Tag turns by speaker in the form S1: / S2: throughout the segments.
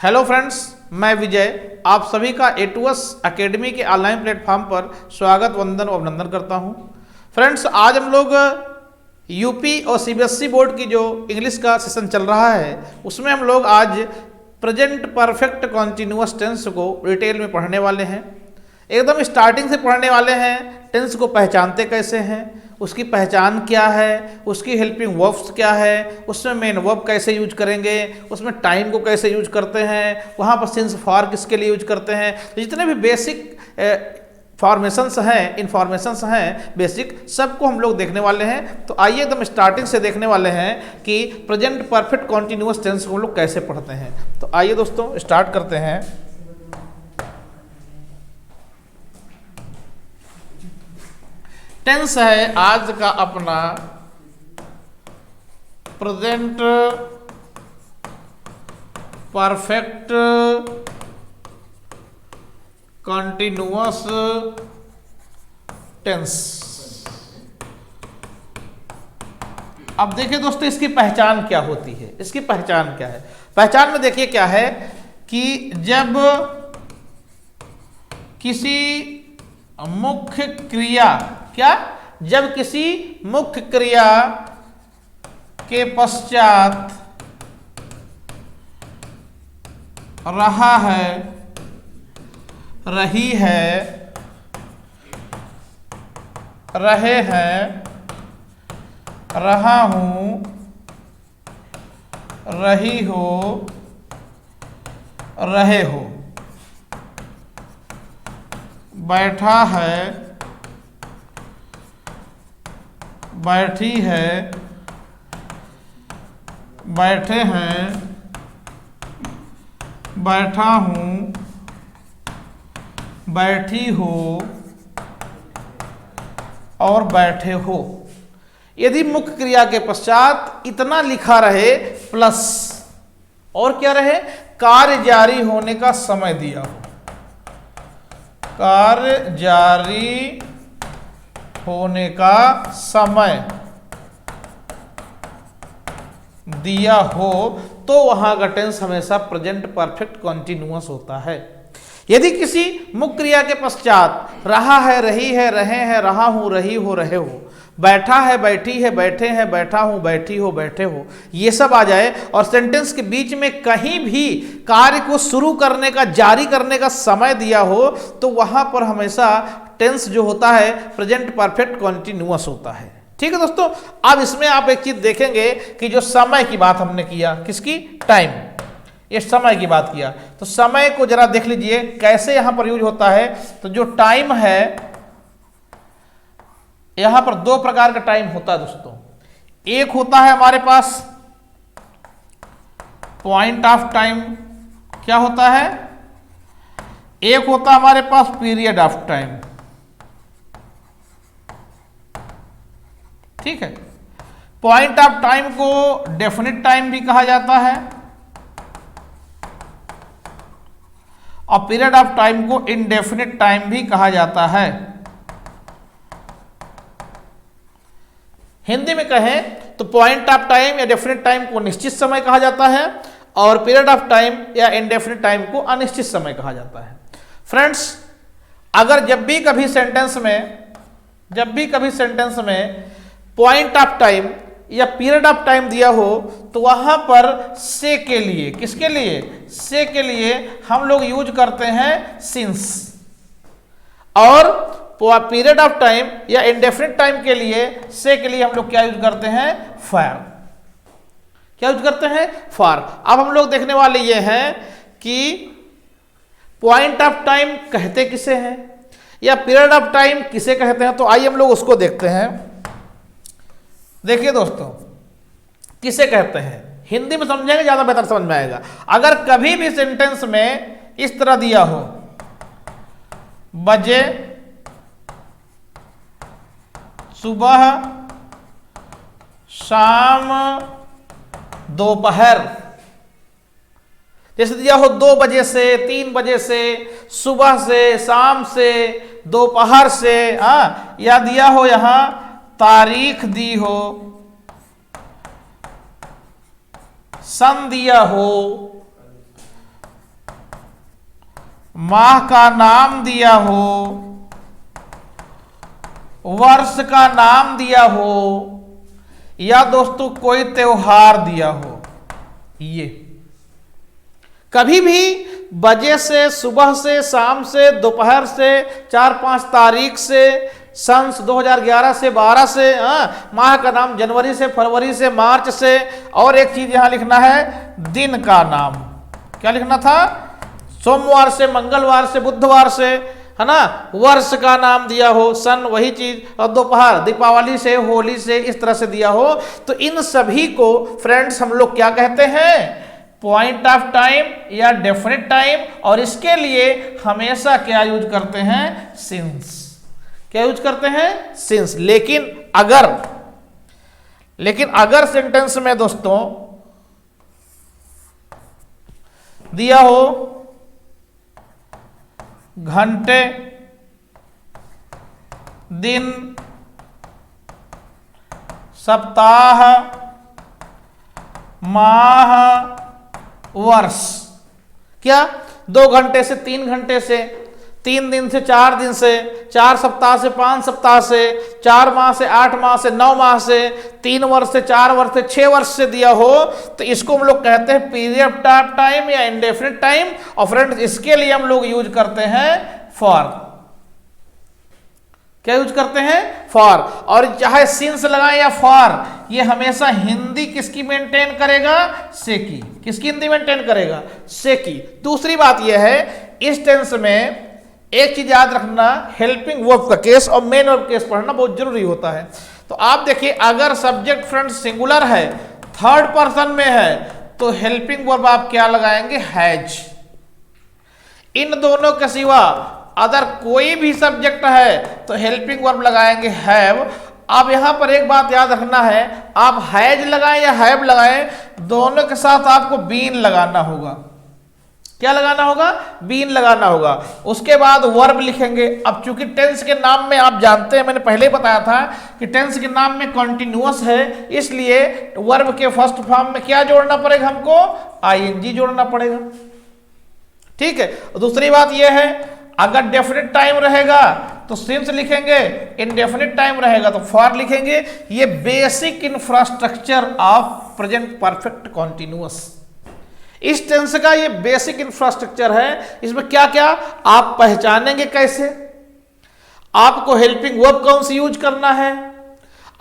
S1: Hello friends, मैं विजय आप सभी का A2S एकेडमी के ऑनलाइन प्लेटफॉर्म पर स्वागत, वंदन और अभिनंदन करता हूं। फ्रेंड्स, आज हम लोग यूपी और सीबीएसई बोर्ड की जो इंग्लिश का सेशन चल रहा है उसमें हम लोग आज प्रेजेंट परफेक्ट कॉन्टिन्यूअस टेंस को डिटेल में पढ़ने वाले हैं। एकदम स्टार्टिंग से पढ़ने वाले हैं। टेंस को पहचानते कैसे हैं, उसकी पहचान क्या है, उसकी हेल्पिंग वर्ब्स क्या है, उसमें मेन वर्ब कैसे यूज करेंगे, उसमें टाइम को कैसे यूज करते हैं, वहाँ पर सिंस फॉर किसके लिए यूज करते हैं। तो जितने भी बेसिक इन्फॉर्मेशंस हैं बेसिक, सबको हम लोग देखने वाले हैं। तो आइए एकदम स्टार्टिंग से देखने वाले हैं कि प्रेजेंट परफेक्ट कॉन्टिन्यूअस टेंस को हम लोग कैसे पढ़ते हैं। तो आइए दोस्तों स्टार्ट करते हैं। टेंस है आज का अपना प्रेजेंट परफेक्ट कॉन्टिन्यूअस टेंस। अब देखिए दोस्तों, इसकी पहचान क्या होती है। इसकी पहचान क्या है? पहचान में देखिए क्या है कि जब किसी मुख्य क्रिया जब किसी मुख्य क्रिया के पश्चात रहा है, रही है, रहे हैं, रहा हूं, रही हो, रहे हो, बैठा है, बैठी है, बैठे हैं, बैठा हूं, बैठी हो और बैठे हो। यदि मुख्य क्रिया के पश्चात इतना लिखा रहे प्लस और क्या रहे, कार्य जारी होने का समय दिया हो, कार्य जारी होने का समय दिया हो, तो वहां का टेंस हमेशा प्रेजेंट परफेक्ट कॉन्टिन्यूअस होता है। यदि किसी मुख्य क्रिया के पश्चात रहा है, रही है, रहे हैं, रहा हूं, रही हो, रहे हो, बैठा है, बैठी है, बैठे हैं, बैठा हूं, बैठी हो, बैठे हो, ये सब आ जाए और सेंटेंस के बीच में कहीं भी कार्य को शुरू करने का, जारी करने का समय दिया हो, तो वहां पर हमेशा टेंस जो होता है प्रेजेंट परफेक्ट कॉन्टिन्यूअस होता है। ठीक है दोस्तों। अब इसमें आप एक चीज देखेंगे कि जो समय की बात हमने किया, किसकी? टाइम। ये समय की बात किया, तो समय को जरा देख लीजिए कैसे यहां पर यूज होता है। तो जो टाइम है, यहां पर दो प्रकार का टाइम होता है दोस्तों। एक होता है हमारे पास पॉइंट ऑफ टाइम। क्या होता है? एक होता है हमारे पास पीरियड ऑफ टाइम। ठीक है। पॉइंट ऑफ टाइम को डेफिनिट टाइम भी कहा जाता है और पीरियड ऑफ टाइम को इनडेफिनिट टाइम भी कहा जाता है। हिंदी में कहें तो पॉइंट ऑफ टाइम या डेफिनिट टाइम को निश्चित समय कहा जाता है और पीरियड ऑफ टाइम या इनडेफिनिट टाइम को अनिश्चित समय कहा जाता है। फ्रेंड्स, अगर जब भी कभी सेंटेंस में पॉइंट ऑफ टाइम या पीरियड ऑफ टाइम दिया हो, तो वहां पर से के लिए, किसके लिए? से के लिए हम लोग यूज करते हैं सिंस, और पीरियड ऑफ टाइम या इंडेफिनिट टाइम के लिए, से के लिए हम लोग क्या यूज करते हैं? फॉर। क्या यूज करते हैं? फॉर। अब हम लोग देखने वाले ये हैं कि पॉइंट ऑफ टाइम कहते किसे हैं या पीरियड ऑफ टाइम किसे कहते हैं। तो आइए हम लोग उसको देखते हैं। देखिए दोस्तों, किसे कहते हैं हिंदी में समझेंगे, ज्यादा बेहतर समझ में आएगा। अगर कभी भी सेंटेंस में इस तरह दिया हो, बजे, सुबह, शाम, दोपहर, जैसे दिया हो 2 बजे से, 3 बजे से, सुबह से, शाम से, दोपहर से, या दिया हो यहां तारीख दी हो, सन दिया हो, माह का नाम दिया हो, वर्ष का नाम दिया हो, या दोस्तों कोई त्योहार दिया हो। ये कभी भी बजे से, सुबह से, शाम से, दोपहर से, 4-5 तारीख से, सन 2011 से, 12 से, माह का नाम जनवरी से, फरवरी से, मार्च से, और एक चीज यहां लिखना है, दिन का नाम। क्या लिखना था? सोमवार से, मंगलवार से, बुधवार से, है ना। वर्ष का नाम दिया हो, सन, वही चीज, और दोपहर दीपावली से, होली से, इस तरह से दिया हो। तो इन सभी को फ्रेंड्स हम लोग क्या कहते हैं? पॉइंट ऑफ टाइम या डेफिनेट टाइम। और इसके लिए हमेशा क्या यूज करते हैं? सिंस। क्या यूज करते हैं? सिंस। लेकिन अगर सेंटेंस में दोस्तों दिया हो घंटे, दिन, सप्ताह, माह, वर्ष, क्या 2 घंटे से 3 घंटे से, 3 दिन से 4 दिन से, 4 सप्ताह से 5 सप्ताह से, 4 माह से 8 माह से, 9 माह से, 3 वर्ष से, 4 वर्ष से, 6 वर्ष से दिया हो, तो इसको हम लोग कहते हैं पीरियड ऑफ टाइम या इंडेफिनिट टाइम। और फ्रेंड्स इसके लिए हम लोग यूज करते हैं फॉर। क्या यूज करते हैं? फॉर। और चाहे सिंस लगाएं या फॉर, ये हमेशा हिंदी किसकी मेंटेन करेगा? से की। किसकी हिंदी मेंटेन करेगा? से की। दूसरी बात यह है, इस टेंस में एक चीज याद रखना, हेल्पिंग वर्ब का केस और मेन वर्ब केस पढ़ना बहुत जरूरी होता है। तो आप देखिए, अगर सब्जेक्ट फ्रेंड्स सिंगुलर है, थर्ड पर्सन में है, तो हेल्पिंग वर्ब आप क्या लगाएंगे? हैज। इन दोनों के सिवा अदर कोई भी सब्जेक्ट है तो हेल्पिंग वर्ब लगाएंगे हैव। अब यहां पर एक बात याद रखना है, आप हैज लगाएं या हैव लगाएं, दोनों के साथ आपको बीन लगाना होगा। क्या लगाना होगा? बीन लगाना होगा। उसके बाद वर्ब लिखेंगे। अब चूंकि टेंस के नाम में आप जानते हैं, मैंने पहले बताया था कि टेंस के नाम में कॉन्टिन्यूअस है, इसलिए वर्ब के फर्स्ट फॉर्म में क्या जोड़ना पड़ेगा? हमको आईएनजी जोड़ना पड़ेगा। ठीक है। दूसरी बात यह है, अगर डेफिनेट टाइम रहेगा तो सिंस लिखेंगे, इनडेफिनेट टाइम रहेगा तो फॉर लिखेंगे। ये basic infrastructure of present perfect continuous, इस टेंस का ये बेसिक इंफ्रास्ट्रक्चर है। इसमें क्या क्या आप पहचानेंगे, कैसे आपको हेल्पिंग वर्ब कौन सी यूज करना है,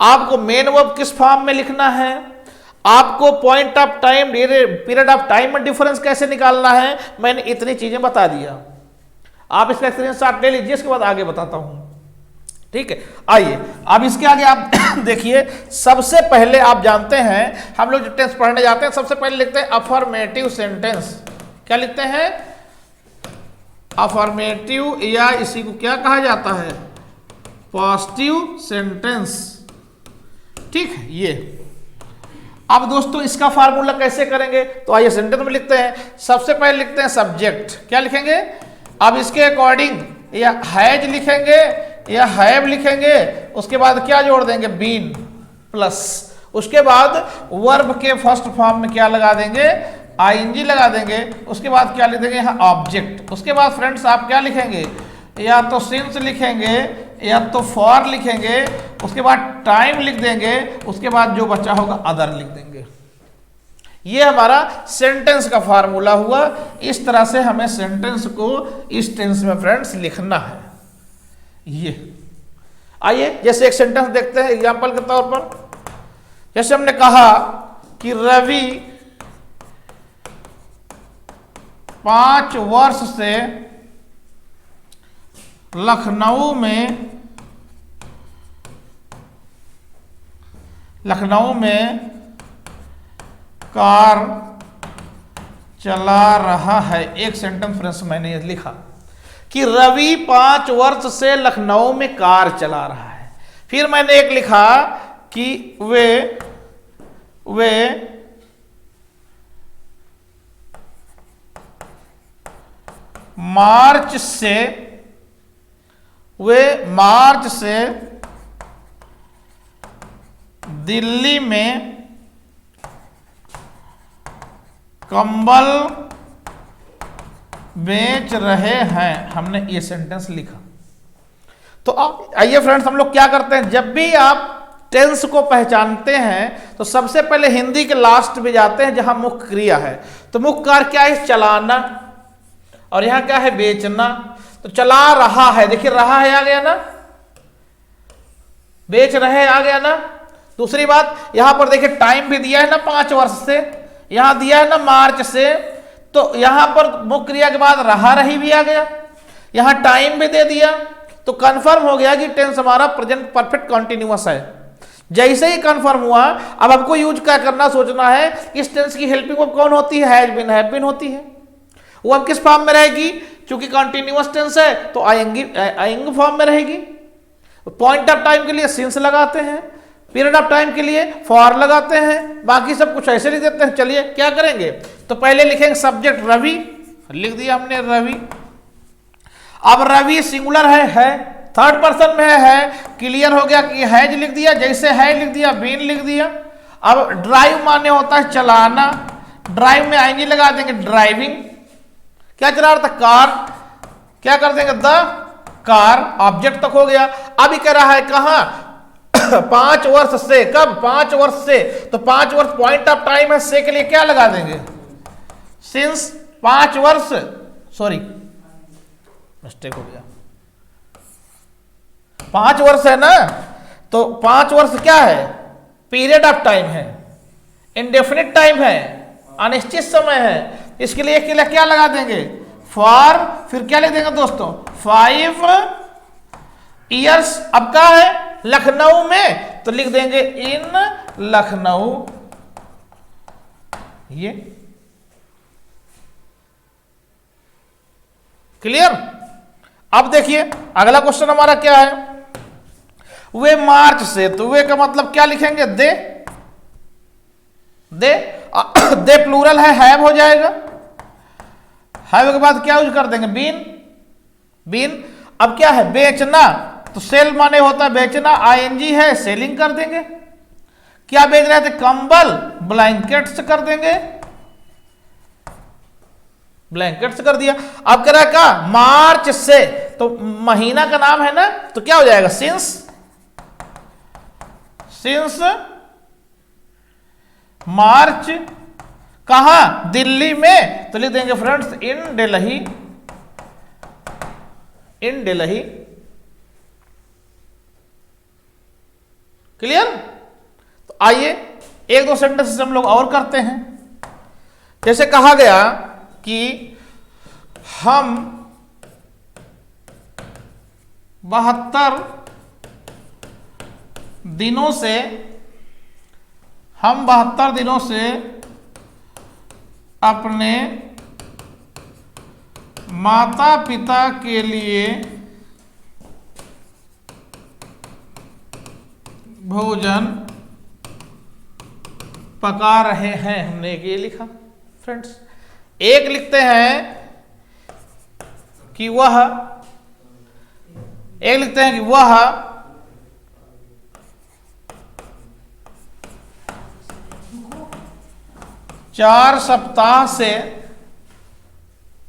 S1: आपको मेन वर्ब किस फॉर्म में लिखना है, आपको point of time, period of time में डिफरेंस कैसे निकालना है, मैंने इतनी चीजें बता दिया। आप इसका एक्सपीरियंस आप ले लीजिए, इसके बाद आगे बताता हूं। ठीक है, आइए अब इसके आगे आप देखिए। सबसे पहले आप जानते हैं, हम लोग जो टेंस पढ़ने जाते हैं सबसे पहले लिखते हैं अफर्मेटिव सेंटेंस। क्या लिखते हैं? अफर्मेटिव, या इसी को क्या कहा जाता है? Positive sentence. ठीक है। ये अब दोस्तों इसका फार्मूला कैसे करेंगे? तो आइए सेंटेंस में लिखते हैं। सबसे पहले लिखते हैं सब्जेक्ट। क्या लिखेंगे? अब इसके अकॉर्डिंग या हैज लिखेंगे या हैव लिखेंगे, उसके बाद क्या जोड़ देंगे? Been plus. उसके बाद वर्ब के फर्स्ट फॉर्म में क्या लगा देंगे? आईएनजी लगा देंगे। उसके बाद क्या लिख देंगे? यहाँ ऑब्जेक्ट। उसके बाद फ्रेंड्स आप क्या लिखेंगे? या तो सिंस लिखेंगे या तो फॉर लिखेंगे। उसके बाद टाइम लिख देंगे। उसके बाद जो बचा होगा अदर लिख देंगे। ये हमारा सेंटेंस का फार्मूला हुआ। इस तरह से हमें सेंटेंस को इस टेंस में फ्रेंड्स लिखना है। ये आइए जैसे एक सेंटेंस देखते हैं एग्जांपल के तौर पर। जैसे हमने कहा कि रवि 5 वर्ष से लखनऊ में कार चला रहा है। एक सेंटेंस फ्रेंड्स मैंने ये लिखा कि रवि 5 वर्ष से लखनऊ में कार चला रहा है। फिर मैंने एक लिखा कि वे मार्च से दिल्ली में कंबल बेच रहे हैं, हमने ये सेंटेंस लिखा। तो आइए फ्रेंड्स, हम लोग क्या करते हैं, जब भी आप टेंस को पहचानते हैं तो सबसे पहले हिंदी के लास्ट में जाते हैं जहां मुख्य क्रिया है। तो मुख्य कार्य क्या है, चलाना, और यहां क्या है, बेचना। तो चला रहा है, देखिए रहा है आ गया ना, बेच रहे आ गया ना। दूसरी बात, यहां पर देखिए टाइम भी दिया है ना 5 वर्ष से, यहां दिया है ना मार्च से, तो यहां पर मुख्य क्रिया के बाद रहा रही भी आ गया, यहां टाइम भी दे दिया। तो कंफर्म हो गया कि टेंस हमारा प्रेजेंट परफेक्ट कंटिन्यूअस है। जैसे ही कंफर्म हुआ, अब हमको यूज क्या करना, सोचना है कि इस टेंस की हेल्पिंग वर्ब कौन होती है, हैज बीन, हैव बीन होती है। वो अब किस फॉर्म में रहेगी, क्योंकि कंटिन्यूअस टेंस है तो आएंगे फॉर्म में रहेगी। पॉइंट ऑफ टाइम के लिए सिंस लगाते हैं, पीरियड ऑफ टाइम के लिए फॉर लगाते हैं, बाकी सब कुछ ऐसे लिख देते हैं। चलिए क्या करेंगे, तो पहले लिखेंगे सब्जेक्ट रवि, लिख दिया हमने रवि। अब रवि सिंगुलर है, थर्ड पर्सन में है, क्लियर हो गया कि हैज लिख दिया, जैसे है लिख दिया, बीन लिख दिया। अब ड्राइव माने होता है चलाना, ड्राइव में आईएनजी लगा देंगे, ड्राइविंग। क्या चला रहा था, कार, क्या कर देंगे, द कार, ऑब्जेक्ट तक हो गया। अभी कह रहा है कहां 5 वर्ष से, कब 5 वर्ष से, तो 5 वर्ष पॉइंट ऑफ टाइम है, से के लिए क्या लगा देंगे, सिंस 5 वर्ष, सॉरी मिस्टेक हो गया, 5 वर्ष है ना, तो 5 वर्ष क्या है, पीरियड ऑफ टाइम है, इंडेफिनिट टाइम है, अनिश्चित समय है। इसके लिए क्या लगा देंगे, फॉर, फिर क्या लिख देंगे दोस्तों, 5 ईयर्स। अब क्या है, लखनऊ में, तो लिख देंगे इन लखनऊ। ये क्लियर। अब देखिए अगला क्वेश्चन हमारा क्या है, वे मार्च से, तो वे का मतलब क्या लिखेंगे, दे, दे, दे प्लूरल है, हैव हो जाएगा, हैव के बाद क्या यूज कर देंगे, बीन, बीन। अब क्या है, बेचना, तो सेल माने होता है बेचना, आईएनजी है, सेलिंग कर देंगे। क्या बेच रहे थे, कंबल, ब्लैंकेट्स कर देंगे, ब्लैंकेट्स कर दिया। अब कह रहा है क्या, मार्च से, तो महीना का नाम है ना, तो क्या हो जाएगा, सिंस, सिंस मार्च। कहां, दिल्ली में, तो लिख देंगे फ्रेंड्स इन दिल्ली, इन दिल्ली। क्लियर। तो आइए 1-2 सेंटेंस हम लोग और करते हैं। जैसे कहा गया कि हम 72 दिनों से, हम 72 दिनों से अपने माता पिता के लिए भोजन पका रहे हैं। हमने एक ये लिखा फ्रेंड्स। एक लिखते हैं कि वह, एक लिखते हैं कि वह 4 सप्ताह से,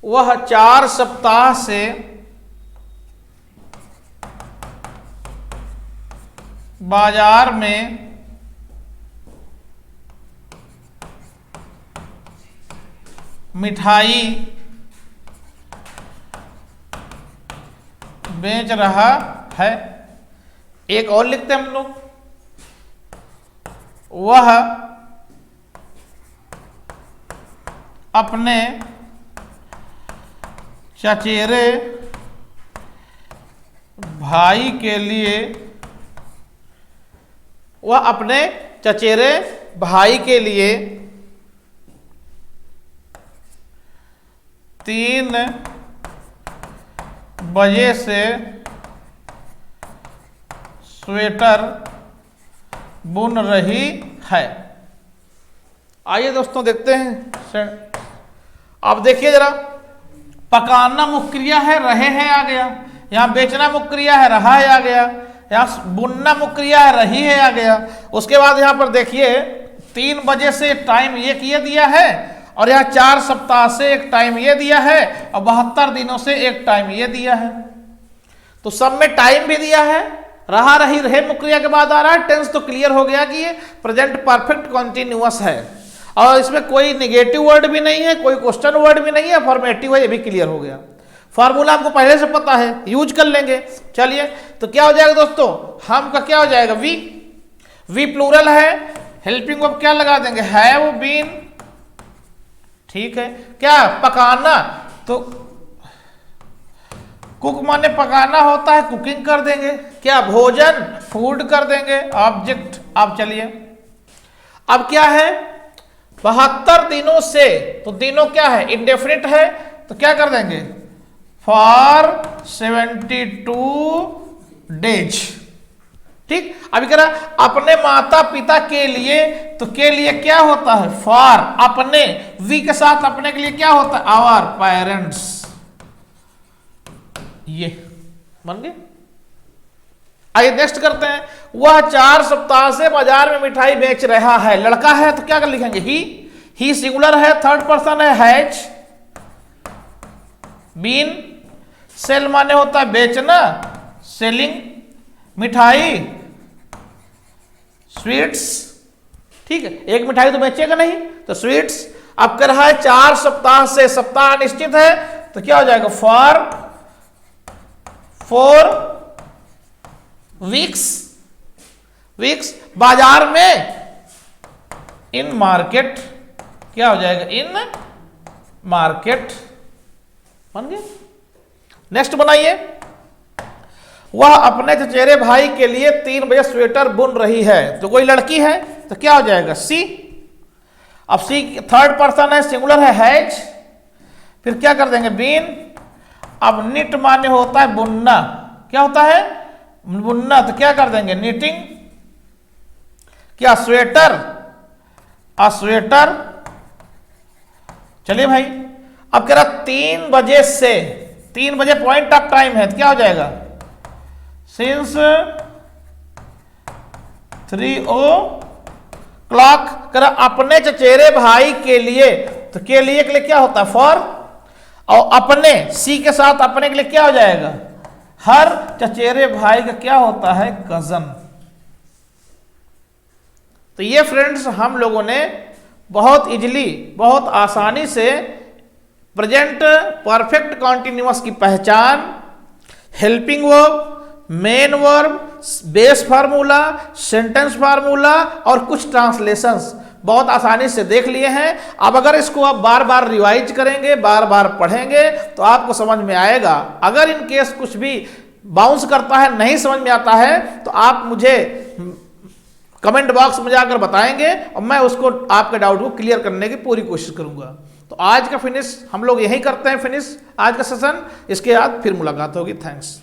S1: वह 4 सप्ताह से बाजार में मिठाई बेच रहा है। एक और लिखते हैं हम लोग, वह अपने चचेरे भाई के लिए, वह अपने चचेरे भाई के लिए 3 बजे से स्वेटर बुन रही है। आइए दोस्तों देखते हैं। अब देखिए जरा, पकाना मुख्य क्रिया है, रहे हैं आ गया, यहाँ बेचना मुख्य क्रिया है, रहा है आ गया, यहाँ बुनना मुख्य क्रिया है, रही है आ गया। उसके बाद यहाँ पर देखिए 3 बजे से टाइम ये किए दिया है, और यहाँ 4 सप्ताह से एक टाइम ये दिया है और 72 दिनों से एक टाइम ये दिया है। तो सब में टाइम भी दिया है, रहा रही रहे मुक्रिया के बाद आ रहा है। टेंस तो क्लियर हो गया कि ये प्रेजेंट परफेक्ट कॉन्टिन्यूअस है और इसमें कोई निगेटिव वर्ड भी नहीं है, कोई क्वेश्चन वर्ड भी नहीं है, फॉर्मेटिव है, ये भी क्लियर हो गया। फार्मूला हमको पहले से पता है, यूज कर लेंगे। चलिए तो क्या हो जाएगा दोस्तों, हम का क्या हो जाएगा, वी प्लूरल है, हेल्पिंग वर्ब क्या लगा देंगे, हैव बीन। ठीक है, क्या पकाना, तो कुक माने पकाना होता है, कुकिंग कर देंगे। क्या भोजन, फूड कर देंगे, ऑब्जेक्ट। अब चलिए, अब क्या है, 72 दिनों से, तो दिनों क्या है, इंडेफिनिट है, तो क्या कर देंगे, फॉर 72 डेज। ठीक, अभी कह रहा अपने माता पिता के लिए, तो के लिए क्या होता है, फॉर, अपने, वी के साथ अपने के लिए क्या होता है, आवर पेरेंट्स। ये बन गए। आइए नेक्स्ट करते हैं। वह 4 सप्ताह से बाजार में मिठाई बेच रहा है, लड़का है तो क्या कर लिखेंगे, ही सिंगुलर है, थर्ड पर्सन है, हैज बीन, सेल माने होता है बेचना, सेलिंग, मिठाई, स्वीट्स। ठीक है, एक मिठाई तो बेचेगा नहीं, तो स्वीट्स। अब कर रहा है 4 सप्ताह से, सप्ताह अनिश्चित है, तो क्या हो जाएगा, फॉर 4 वीक्स, बाजार में, इन मार्केट, क्या हो जाएगा, इन मार्केट। बन गया। नेक्स्ट बनाइए, वह अपने चचेरे भाई के लिए 3 बजे स्वेटर बुन रही है, तो कोई लड़की है तो क्या हो जाएगा, सी। अब सी थर्ड पर्सन है, सिंगुलर है, हैज, फिर क्या कर देंगे, बीन। अब निट माने होता है बुनना, क्या होता है, बुनना, तो क्या कर देंगे, निटिंग। क्या स्वेटर, स्वेटर। चलिए भाई, अब कह रहा 3 बजे से, 3 बजे पॉइंट ऑफ टाइम है, तो क्या हो जाएगा, सिंस 3 o'clock। कर अपने चचेरे भाई के लिए, तो के लिए क्या होता है, फॉर, और अपने, सी के साथ अपने के लिए क्या हो जाएगा, हर चचेरे भाई का क्या होता है, कजन। तो ये फ्रेंड्स हम लोगों ने बहुत इजीली, बहुत आसानी से प्रेजेंट परफेक्ट कॉन्टिन्यूअस की पहचान, helping verb, main verb, base formula, sentence formula और कुछ ट्रांसलेशंस बहुत आसानी से देख लिए हैं। अब अगर इसको आप बार बार रिवाइज करेंगे, बार बार पढ़ेंगे, तो आपको समझ में आएगा। अगर इन केस कुछ भी बाउंस करता है, नहीं समझ में आता है, तो आप मुझे कमेंट बॉक्स में जाकर बताएंगे और मैं उसको, आपके डाउट को क्लियर करने की पूरी कोशिश करूंगा। तो आज का फिनिश हम लोग यही करते हैं, फिनिश आज का सेशन। इसके बाद फिर मुलाकात होगी। थैंक्स।